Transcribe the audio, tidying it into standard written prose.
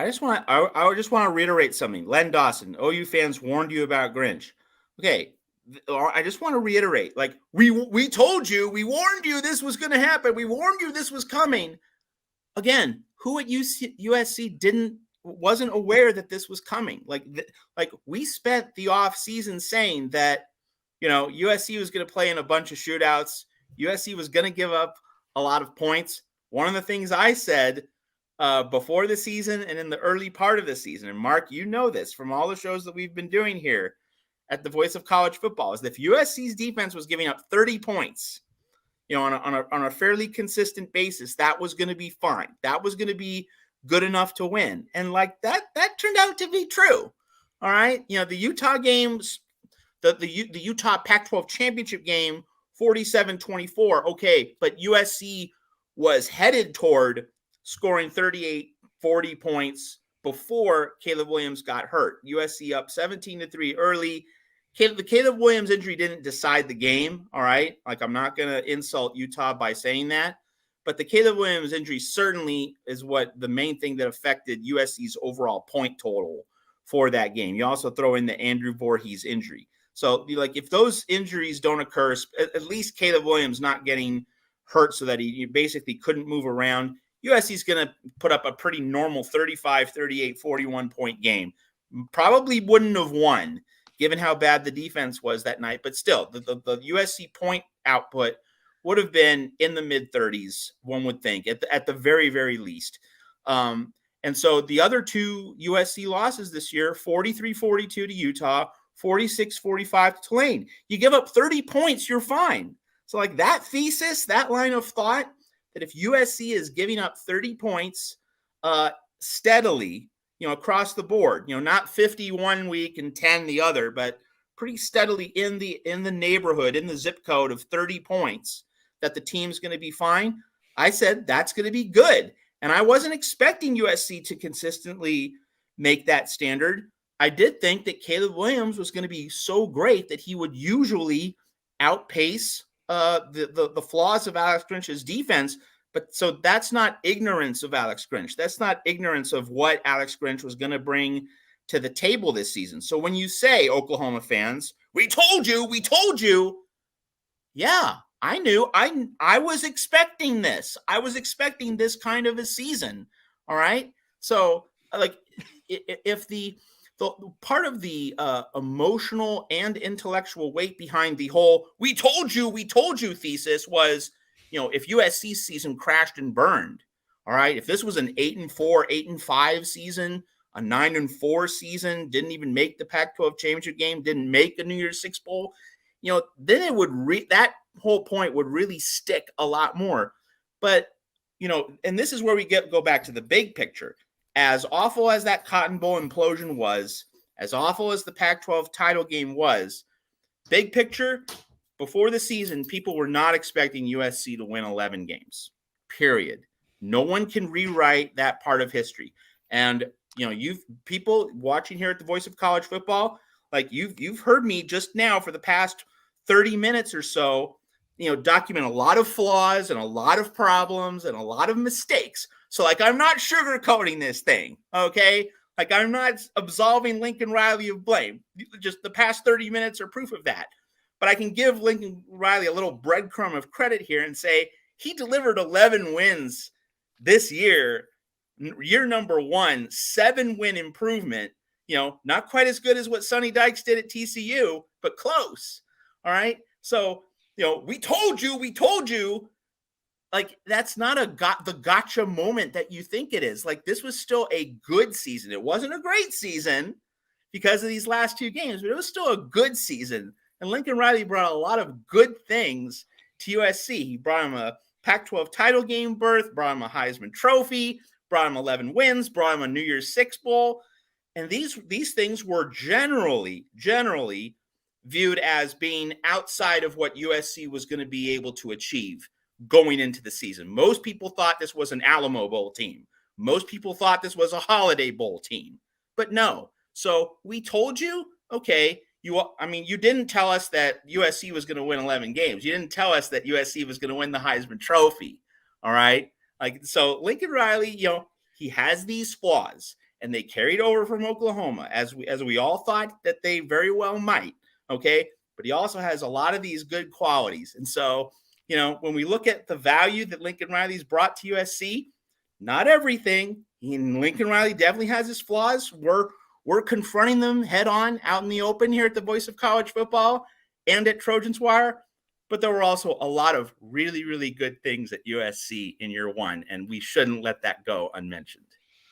I just want to reiterate something. Len Dawson, OU fans warned you about Grinch. Okay, I just want to reiterate. Like we told you, we warned you this was going to happen. We warned you this was coming. Again, who at USC wasn't aware that this was coming? Like we spent the off season saying that USC was going to play in a bunch of shootouts. USC was going to give up a lot of points. One of the things I said before the season and in the early part of the season, and Mark, you know this from all the shows that we've been doing here at the Voice of College Football, is that if USC's defense was giving up 30 points, on a fairly consistent basis, that was going to be fine. That was going to be good enough to win. And like that turned out to be true. All right. The Utah games, the Utah Pac-12 championship game, 47-24. Okay. But USC was headed toward scoring 38, 40 points before Caleb Williams got hurt. USC up 17-3 early. The Caleb Williams injury didn't decide the game, all right? Like, I'm not going to insult Utah by saying that, but the Caleb Williams injury certainly is what the main thing that affected USC's overall point total for that game. You also throw in the Andrew Voorhees injury. So, like, if those injuries don't occur, at least Caleb Williams not getting hurt so that he basically couldn't move around, USC's going to put up a pretty normal 35, 38, 41-point game. Probably wouldn't have won, given how bad the defense was that night. But still, the USC point output would have been in the mid-30s, one would think, at the very, very least. And so the other two USC losses this year, 43-42 to Utah, 46-45 to Tulane. You give up 30 points, you're fine. So like that thesis, that line of thought, that if USC is giving up 30 points steadily, across the board, not 50 one week and 10 the other, but pretty steadily in the neighborhood, in the zip code of 30 points, that the team's going to be fine. I said that's going to be good. And I wasn't expecting USC to consistently make that standard. I did think that Caleb Williams was going to be so great that he would usually outpace the flaws of Alex Grinch's defense. But so that's not ignorance of Alex Grinch. That's not ignorance of what Alex Grinch was going to bring to the table this season. So when you say, Oklahoma fans, we told you, yeah, I knew. I was expecting this. I was expecting this kind of a season. All right. So like if the part of the emotional and intellectual weight behind the whole we told you thesis was, if USC's season crashed and burned, all right, if this was an 8-4, 8-5 season, a 9-4 season, didn't even make the Pac-12 championship game, didn't make a New Year's Six bowl, then it would that whole point would really stick a lot more. But, and this is where we go back to the big picture. As awful as that Cotton Bowl implosion was, as awful as the Pac-12 title game was, big picture, before the season, people were not expecting USC to win 11 games, period. No one can rewrite that part of history. And, you've people watching here at the Voice of College Football, like you've heard me just now for the past 30 minutes or so, document a lot of flaws and a lot of problems and a lot of mistakes. So like, I'm not sugarcoating this thing. Okay. Like I'm not absolving Lincoln Riley of blame. Just the past 30 minutes are proof of that. But I can give Lincoln Riley a little breadcrumb of credit here and say he delivered 11 wins this year number one, 7-win improvement, not quite as good as what Sonny Dykes did at TCU, but close. All right. So, we told you, like, that's not the gotcha moment that you think it is. Like, this was still a good season. It wasn't a great season because of these last two games, but it was still a good season. And Lincoln Riley brought a lot of good things to USC. He brought him a Pac-12 title game berth, brought him a Heisman Trophy, brought him 11 wins, brought him a New Year's Six bowl. And these things were generally viewed as being outside of what USC was going to be able to achieve going into the season. Most people thought this was an Alamo Bowl team. Most people thought this was a Holiday Bowl team. But no. So we told you, okay, you didn't tell us that USC was going to win 11 games. You didn't tell us that USC was going to win the Heisman Trophy. All right. Like, so Lincoln Riley, he has these flaws. and they carried over from Oklahoma, as we all thought that they very well might. Okay, but he also has a lot of these good qualities, and so when we look at the value that Lincoln Riley's brought to USC, not everything. Lincoln Riley definitely has his flaws. We're confronting them head on out in the open here at the Voice of College Football and at Trojans Wire. But there were also a lot of really, really good things at USC in year one, and we shouldn't let that go unmentioned.